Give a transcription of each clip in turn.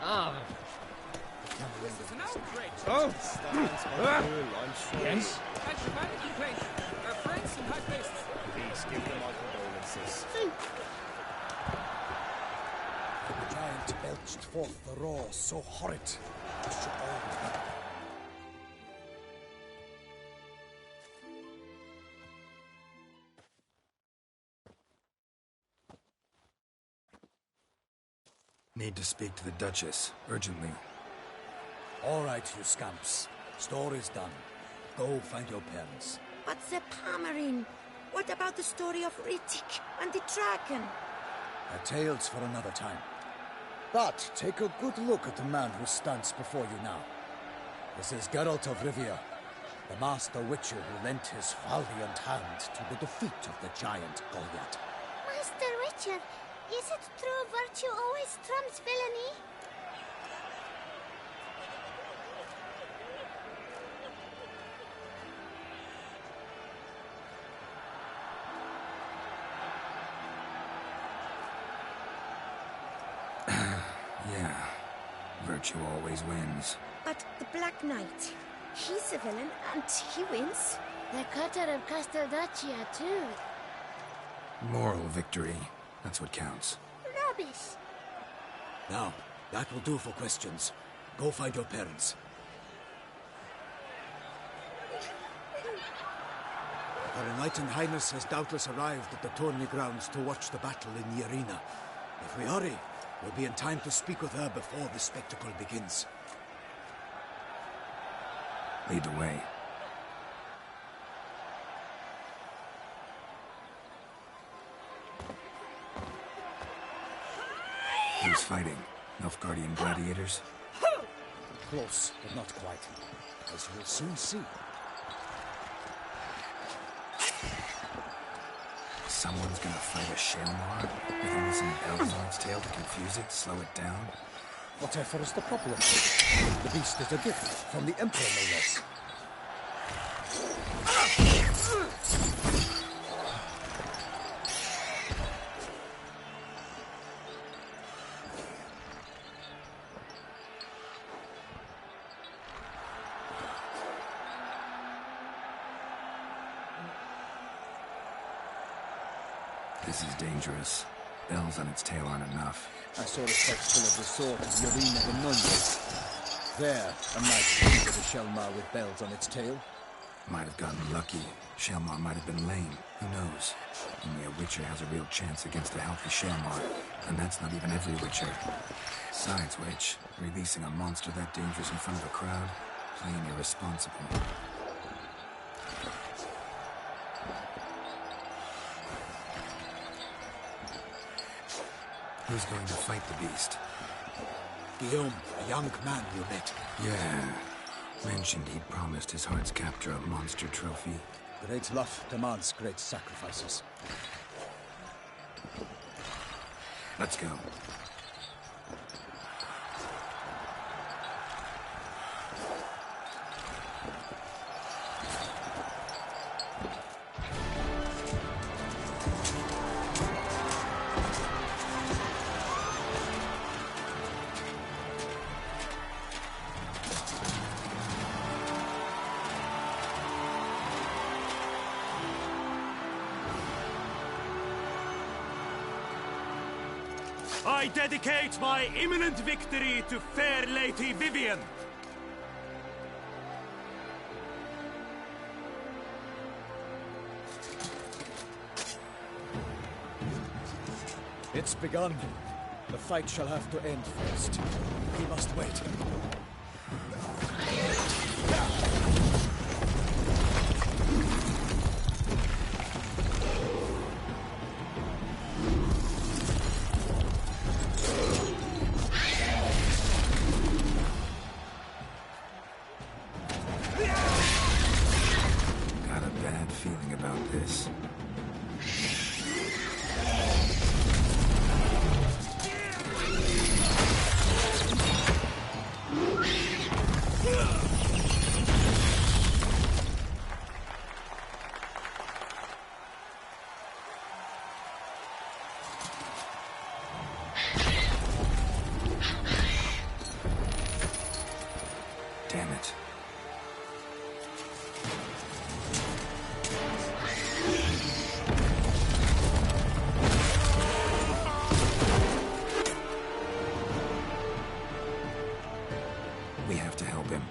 Ah. This is an outrage. Oh! Yes? I demand a complaint. Our friends in high places. Please give them our condolences. The giant belched forth the roar so horrid. It should all be. Need to speak to the Duchess, urgently. All right, you scamps. Story's done. Go find your parents. But the Palmerin, what about the story of Rittik and the dragon? A tale's for another time. But take a good look at the man who stands before you now. This is Geralt of Rivia, the master witcher who lent his valiant hand to the defeat of the giant Goliath. Master Witcher, is it true virtue always trumps villainy? Yeah, virtue always wins. But the Black Knight, he's a villain and he wins. The cutter of Casteldaccia, too. Moral victory, that's what counts. Rubbish. Now, that will do for questions. Go find your parents. Her Enlightened Highness has doubtless arrived at the tourney grounds to watch the battle in the arena. If we hurry, we'll be in time to speak with her before the spectacle begins. Lead the way. Who's fighting? Nilfgaardian gladiators? Close, but not quite. As you'll soon see. Someone's gonna fight a Shelmar with only some bells on its tail to confuse it, slow it down? Whatever is the problem? The beast is a gift from the Emperor, no less. This is dangerous. Bells on its tail aren't enough. I saw a spectacle of the sort at the arena of Nunez. There, a knight defeated a Shelmar with bells on its tail. Might have gotten lucky. Shelmar might have been lame. Who knows? Only a Witcher has a real chance against a healthy Shelmar. And that's not even every Witcher. Besides which, releasing a monster that dangerous in front of a crowd? Plain irresponsible. Who's going to fight the beast? Guillaume, a young man you met. Yeah. Mentioned he'd promised his heart's captor a monster trophy. Great love demands great sacrifices. Let's go. I dedicate my imminent victory to fair Lady Vivian. It's begun. The fight shall have to end first. We must wait. Got a bad feeling about this. Damn it. We have to help him.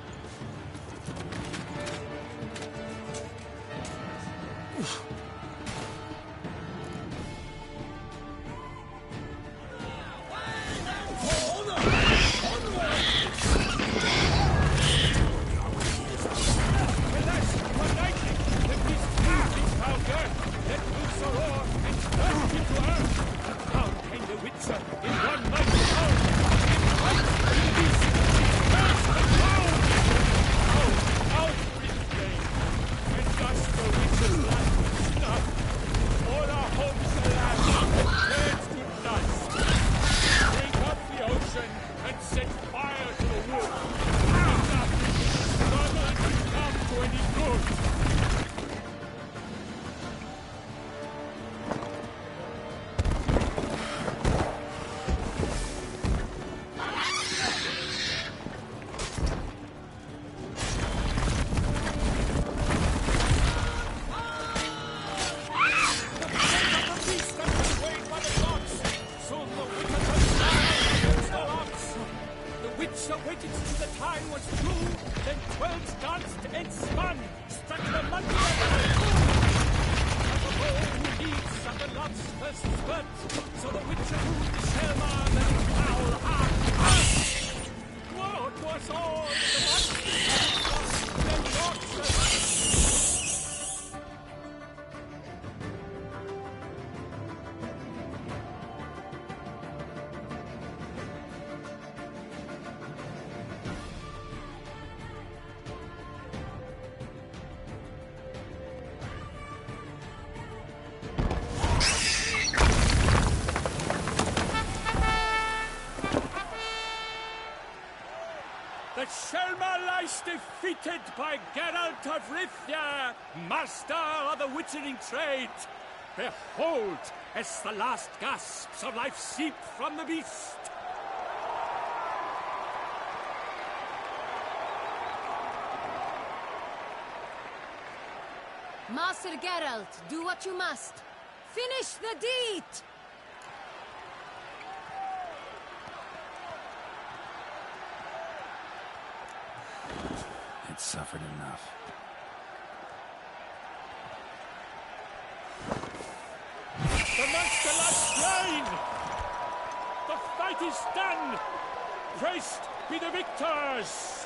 The Shelma lies defeated by Geralt of Rivia, master of the witchering trade. Behold, as the last gasps of life seep from the beast. Master Geralt, do what you must. Finish the deed! It's suffered enough. The monster lies slain! The fight is done! Praised be the victors!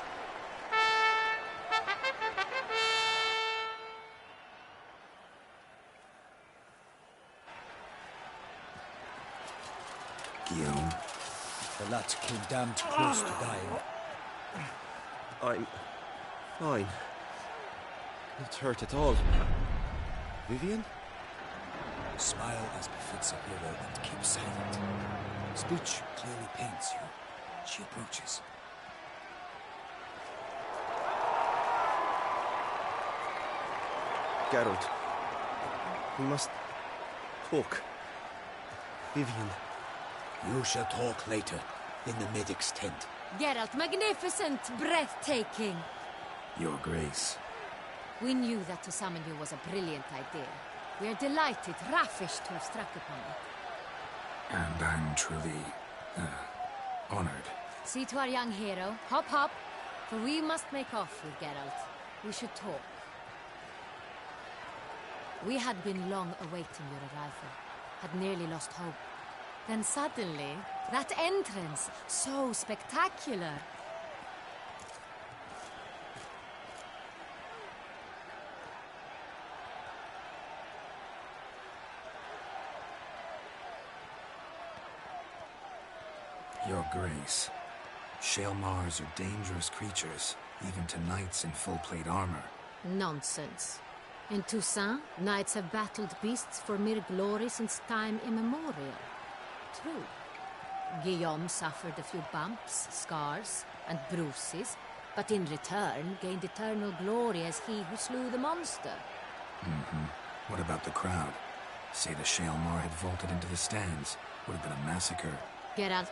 Guillaume. The lad came damned close to dying. I'm fine. Not hurt at all. Vivian? Smile as befits a hero and keep silent. Speech clearly pains you. She approaches. Geralt. We must talk. Vivian. You shall talk later, in the medic's tent. Geralt, magnificent, breathtaking. Your Grace. We knew that to summon you was a brilliant idea. We are delighted, ravished to have struck upon it. And I'm truly, honored. See to our young hero. Hop, hop. For we must make off with Geralt. We should talk. We had been long awaiting your arrival. Had nearly lost hope. Then suddenly, that entrance, so spectacular. Your Grace. Shaelmars are dangerous creatures, even to knights in full-plate armor. Nonsense. In Toussaint, knights have battled beasts for mere glory since time immemorial. True. Guillaume suffered a few bumps, scars, and bruises, but in return gained eternal glory as he who slew the monster. What about the crowd? Say the Shaelmar had vaulted into the stands. Would have been a massacre. Geralt,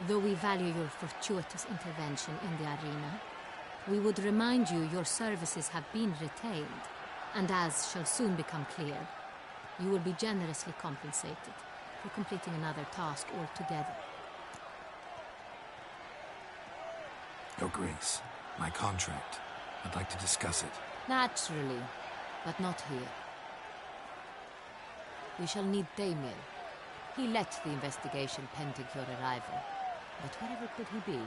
though we value your fortuitous intervention in the arena, We would remind you your services have been retained, and as shall soon become clear, you will be generously compensated for completing another task altogether. Your Grace, my contract. I'd like to discuss it. Naturally, but not here. We shall need Damien. He led the investigation pending your arrival. But wherever could he be?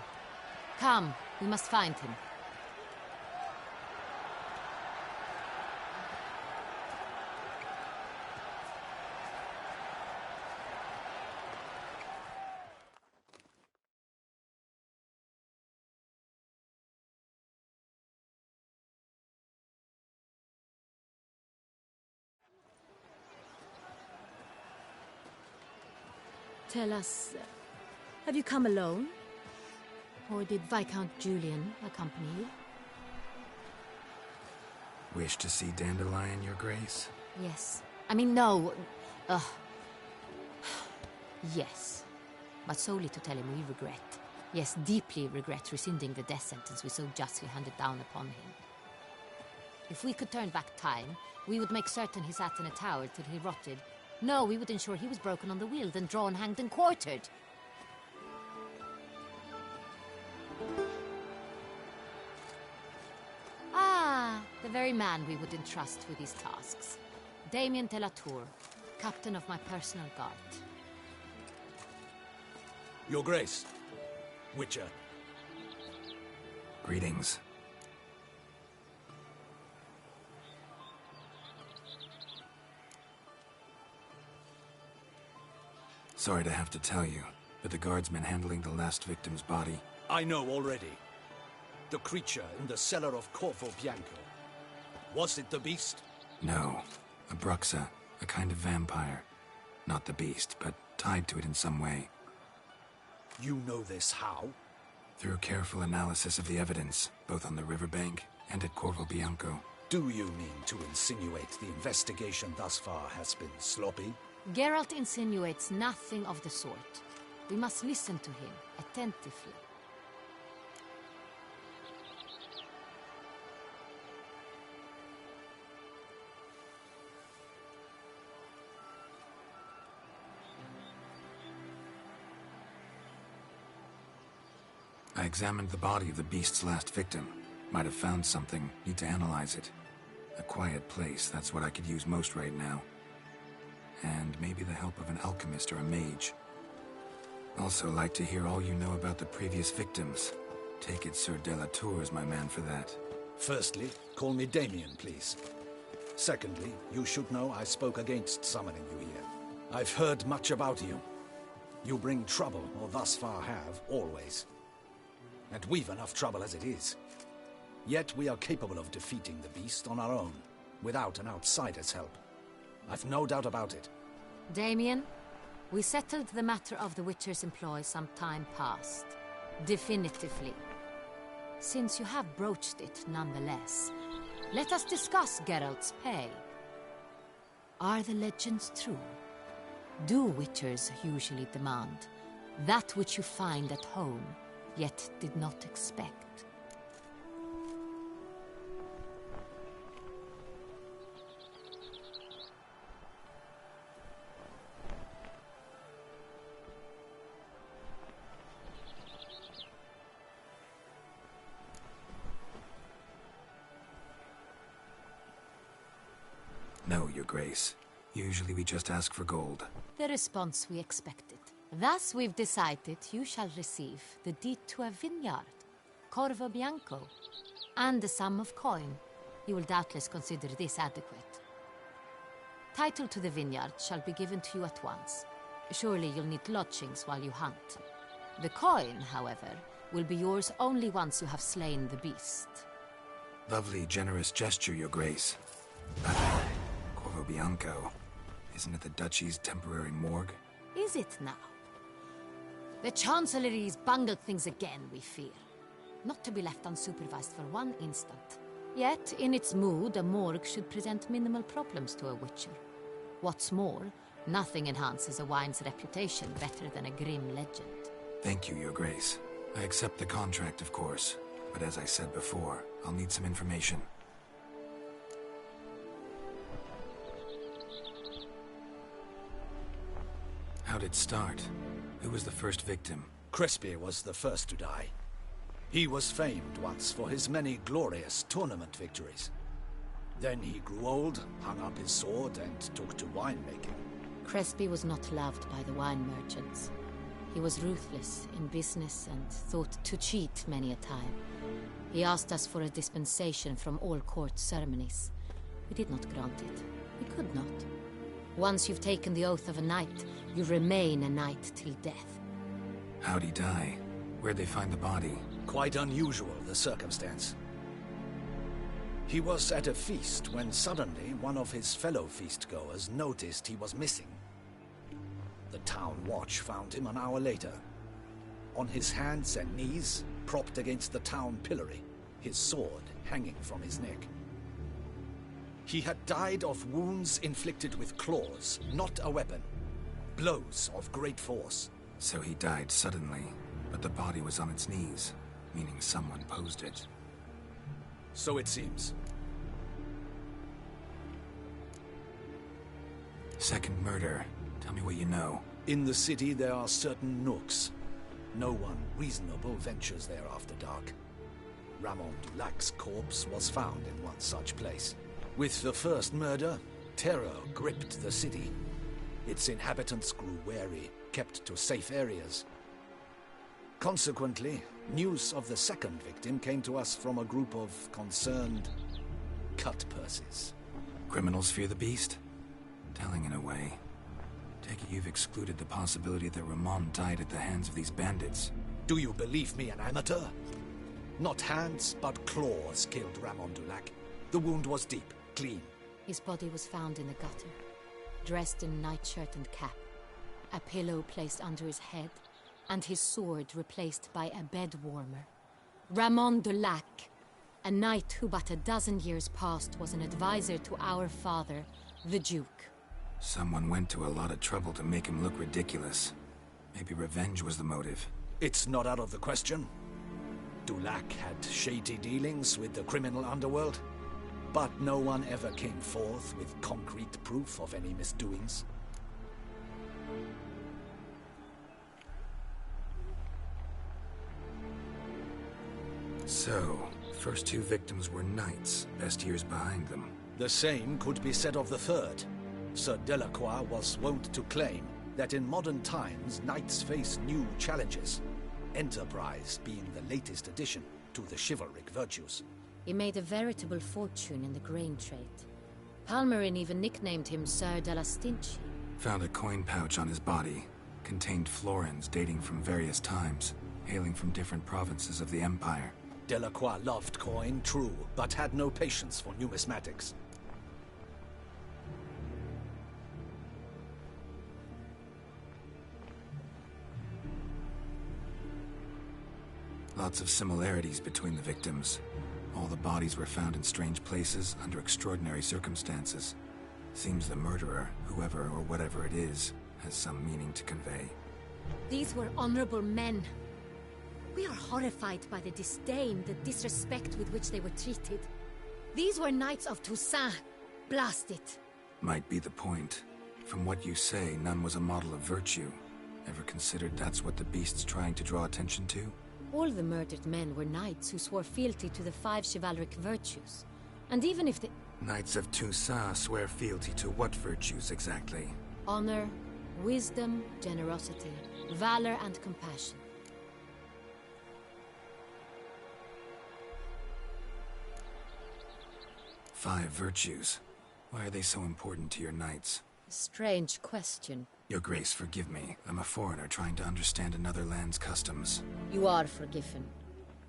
Come, we must find him. Tell us, have you come alone? Or did Viscount Julian accompany you? Wish to see Dandelion, Your Grace? Yes. I mean, no. Yes. But solely to tell him we regret. Yes, deeply regret rescinding the death sentence we so justly handed down upon him. If we could turn back time, we would make certain he sat in a tower till he rotted. No, we would ensure he was broken on the wheel, then drawn, hanged, and quartered. Ah, the very man we would entrust with these tasks. Damien de la Tour, captain of my personal guard. Your Grace. Witcher. Greetings. Sorry to have to tell you, but the guardsman handling the last victim's body... I know already. The creature in the cellar of Corvo Bianco. Was it the beast? No. A bruxa, a kind of vampire. Not the beast, but tied to it in some way. You know this how? Through careful analysis of the evidence, both on the riverbank and at Corvo Bianco. Do you mean to insinuate the investigation thus far has been sloppy? Geralt insinuates nothing of the sort. We must listen to him attentively. I examined the body of the beast's last victim. Might have found something, need to analyze it. A quiet place, that's what I could use most right now. And maybe the help of an alchemist or a mage. Also like to hear all you know about the previous victims. Take it Sir de la Tour is my man for that. Firstly, call me Damien, please. Secondly, you should know I spoke against summoning you here. I've heard much about you. You bring trouble, or thus far have, always. And we've enough trouble as it is. Yet we are capable of defeating the beast on our own, without an outsider's help. I've no doubt about it. Damien, we settled the matter of the Witcher's employ some time past. Definitively. Since you have broached it nonetheless, let us discuss Geralt's pay. Are the legends true? Do Witchers usually demand that which you find at home, yet did not expect? No, Your Grace. Usually we just ask for gold. The response we expected. Thus we've decided you shall receive the deed to a vineyard, Corvo Bianco, and a sum of coin. You will doubtless consider this adequate. Title to the vineyard shall be given to you at once. Surely you'll need lodgings while you hunt. The coin, however, will be yours only once you have slain the beast. Lovely, generous gesture, Your Grace. Corvo Bianco. Isn't it the Duchy's temporary morgue? Is it now? The Chancellery's bungled things again, we fear. Not to be left unsupervised for one instant. Yet, in its mood, a morgue should present minimal problems to a Witcher. What's more, nothing enhances a wine's reputation better than a grim legend. Thank you, Your Grace. I accept the contract, of course. But as I said before, I'll need some information. How'd it start? Who was the first victim? Crespi was the first to die. He was famed once for his many glorious tournament victories. Then he grew old, hung up his sword, and took to winemaking. Crespi was not loved by the wine merchants. He was ruthless in business and thought to cheat many a time. He asked us for a dispensation from all court ceremonies. We did not grant it. We could not. Once you've taken the oath of a knight, you remain a knight till death. How'd he die? Where'd they find the body? Quite unusual, the circumstance. He was at a feast when suddenly one of his fellow feastgoers noticed he was missing. The town watch found him an hour later. On his hands and knees, propped against the town pillory, his sword hanging from his neck. He had died of wounds inflicted with claws, not a weapon. Blows of great force. So he died suddenly, but the body was on its knees, meaning someone posed it. So it seems. Second murder. Tell me what you know. In the city there are certain nooks. No one reasonable ventures there after dark. Ramon Dulac's corpse was found in one such place. With the first murder, terror gripped the city. Its inhabitants grew wary, kept to safe areas. Consequently, news of the second victim came to us from a group of concerned cut-purses. Criminals fear the beast? Telling in a way. Take it you've excluded the possibility that Ramon died at the hands of these bandits. Do you believe me an amateur? Not hands, but claws killed Ramon Dulac. The wound was deep, clean. His body was found in the gutter, dressed in nightshirt and cap, a pillow placed under his head, and his sword replaced by a bed warmer. Ramon Dulac, a knight who but a dozen years past was an advisor to our father, the Duke. Someone went to a lot of trouble to make him look ridiculous. Maybe revenge was the motive. It's not out of the question. Dulac had shady dealings with the criminal underworld, but no one ever came forth with concrete proof of any misdoings. So, first two victims were knights, best years behind them. The same could be said of the third. Sir Delacroix was wont to claim that in modern times knights face new challenges, enterprise being the latest addition to the chivalric virtues. He made a veritable fortune in the grain trade. Palmerin even nicknamed him Sir de la Stinchi. Found a coin pouch on his body. Contained florins dating from various times, hailing from different provinces of the Empire. Delacroix loved coin, true, but had no patience for numismatics. Lots of similarities between the victims. All the bodies were found in strange places under extraordinary circumstances. Seems the murderer, whoever or whatever it is, has some meaning to convey. These were honorable men. We are horrified by the disdain, the disrespect with which they were treated. These were knights of Toussaint. Blast it. Might be the point. From what you say, none was a model of virtue. Ever considered that's what the beast's trying to draw attention to? All the murdered men were knights who swore fealty to the 5 chivalric virtues. And even if the... Knights of Toussaint swear fealty to what virtues exactly? Honor, wisdom, generosity, valor, and compassion. Five virtues. Why are they so important to your knights? Strange question. Your Grace, forgive me. I'm a foreigner trying to understand another land's customs. You are forgiven.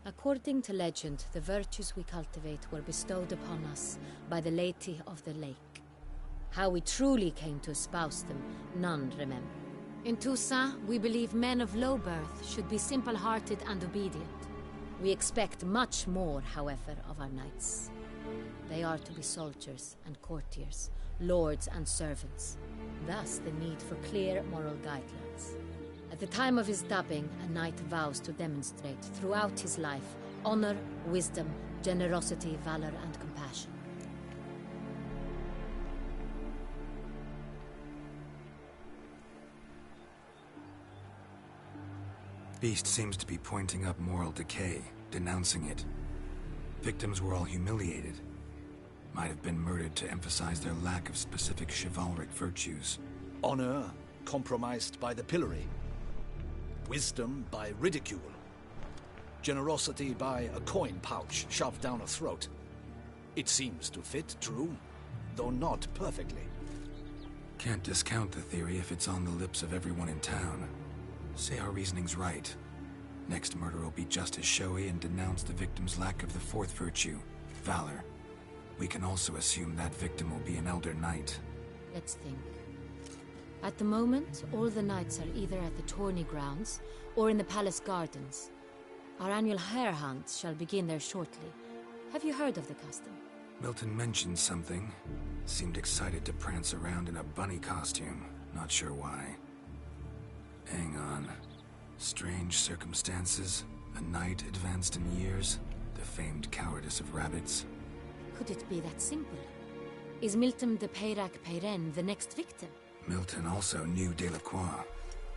According to legend, the virtues we cultivate were bestowed upon us by the Lady of the Lake. How we truly came to espouse them, none remember. In Toussaint, we believe men of low birth should be simple-hearted and obedient. We expect much more, however, of our knights. They are to be soldiers and courtiers, lords and servants. Thus the need for clear moral guidelines. At the time of his dubbing, a knight vows to demonstrate throughout his life Honor, wisdom, generosity, valor, and compassion. Beast seems to be pointing up moral decay, denouncing it. Victims were all humiliated. Might have been murdered to emphasize their lack of specific chivalric virtues. Honor compromised by the pillory. Wisdom by ridicule. Generosity by a coin pouch shoved down a throat. It seems to fit, true, though not perfectly. Can't discount the theory if it's on the lips of everyone in town. Say our reasoning's right. Next murder will be just as showy and denounce the victim's lack of the fourth virtue, valor. We can also assume that victim will be an elder knight. Let's think. At the moment, all the knights are either at the tourney grounds or in the palace gardens. Our annual hare hunt shall begin there shortly. Have you heard of the custom? Milton mentioned something. Seemed excited to prance around in a bunny costume. Not sure why. Hang on. Strange circumstances. A knight advanced in years. The famed cowardice of rabbits. Could it be that simple? Is Milton de Peyrac-Peyren the next victim? Milton also knew Delacroix.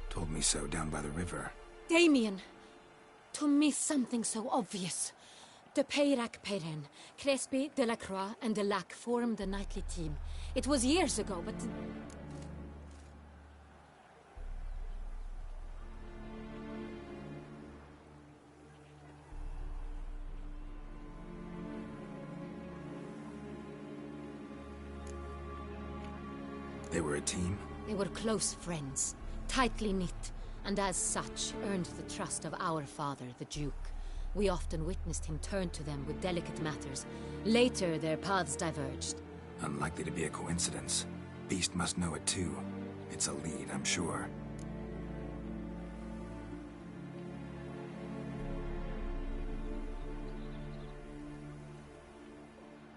Told me so down by the river. Damien! To me something so obvious. De Peyrac-Peyren, Crespi, Delacroix, and Delac formed a knightly team. It was years ago, but... They were a team? They were close friends, tightly knit, and as such earned the trust of our father, the Duke. We often witnessed him turn to them with delicate matters. Later, their paths diverged. Unlikely to be a coincidence. Beast must know it too. It's a lead, I'm sure.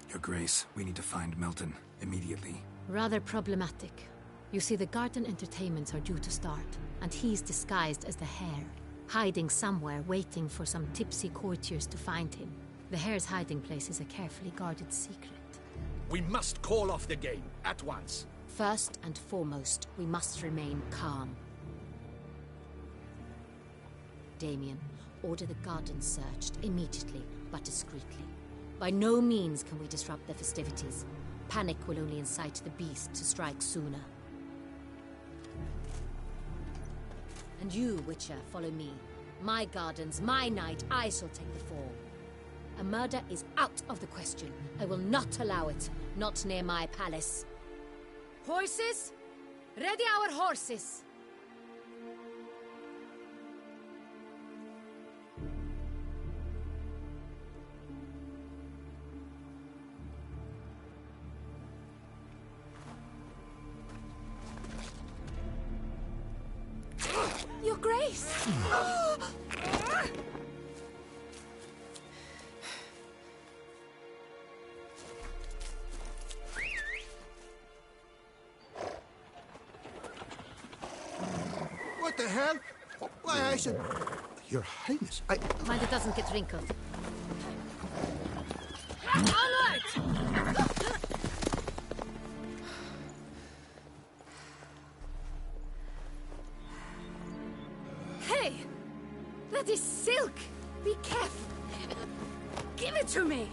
Your Grace, we need to find Milton, immediately. Rather problematic. You see, the garden entertainments are due to start, and he's disguised as the hare, hiding somewhere, waiting for some tipsy courtiers to find him. The hare's hiding place is a carefully guarded secret. We must call off the game, at once. First and foremost, we must remain calm. Damien, order the garden searched immediately, but discreetly. By no means can we disrupt the festivities. Panic will only incite the beast to strike sooner. And you, Witcher, follow me. My gardens, my night, I shall take the fall. A murder is out of the question. I will not allow it. Not near my palace. Horses? Ready our horses! Your Grace! What the hell? Why, I said... Your Highness, Mind it doesn't get wrinkled. Onward! Hey! That is silk! Be careful! Give it to me!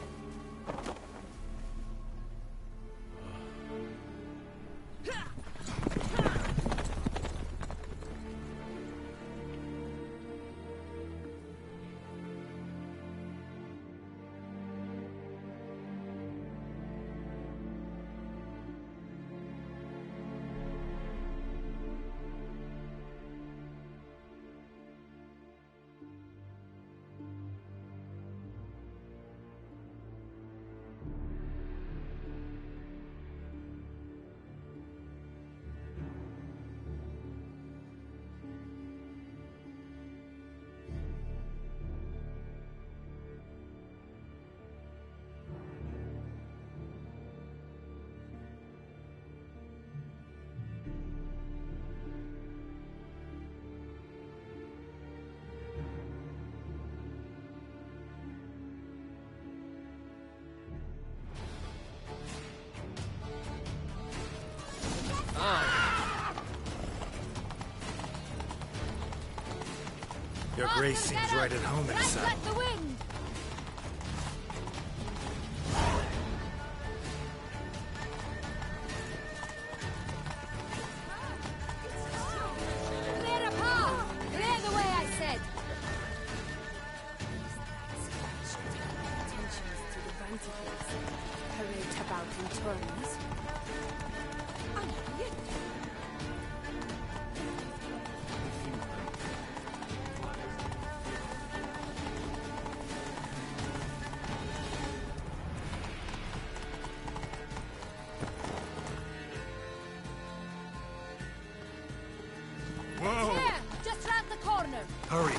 Your grace seems right at home in the saddle. Let the wind! Clear a path! Clear the way, I said! Attentions to the vantages. Parade about in turns. Hurry!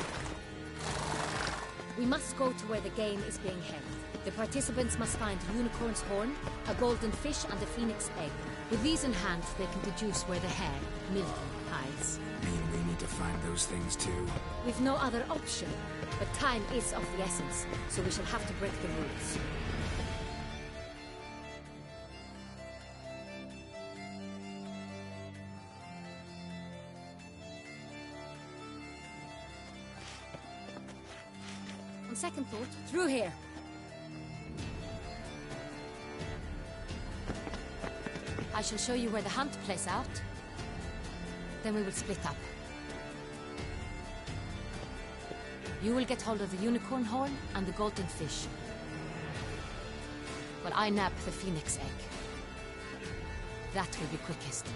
We must go to where the game is being held. The participants must find a unicorn's horn, a golden fish, and a phoenix egg. With these in hand, they can deduce where the hare, Milky, hides. Mean we need to find those things too? We've no other option. But time is of the essence, so we shall have to break the rules. On second thought, through here. I shall show you where the hunt plays out. Then we will split up. You will get hold of the unicorn horn and the golden fish, while I nab the phoenix egg. That will be quickest.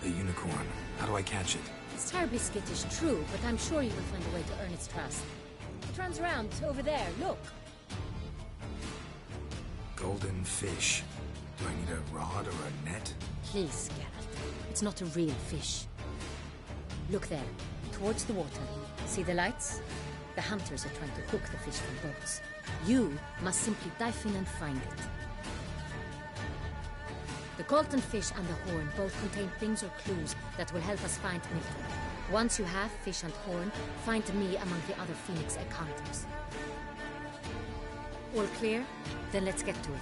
The unicorn. How do I catch it? It's terribly skittish, true, but I'm sure you will find a way to earn its trust. It runs around over there, look. Golden fish. Do I need a rod or a net? Please, Geralt. It's not a real fish. Look there, towards the water. See the lights? The hunters are trying to hook the fish from boats. You must simply dive in and find it. The golden fish and the horn both contain things or clues that will help us find Milton. Once you have fish and horn, find me among the other phoenix egg hunters. All clear? Then let's get to it.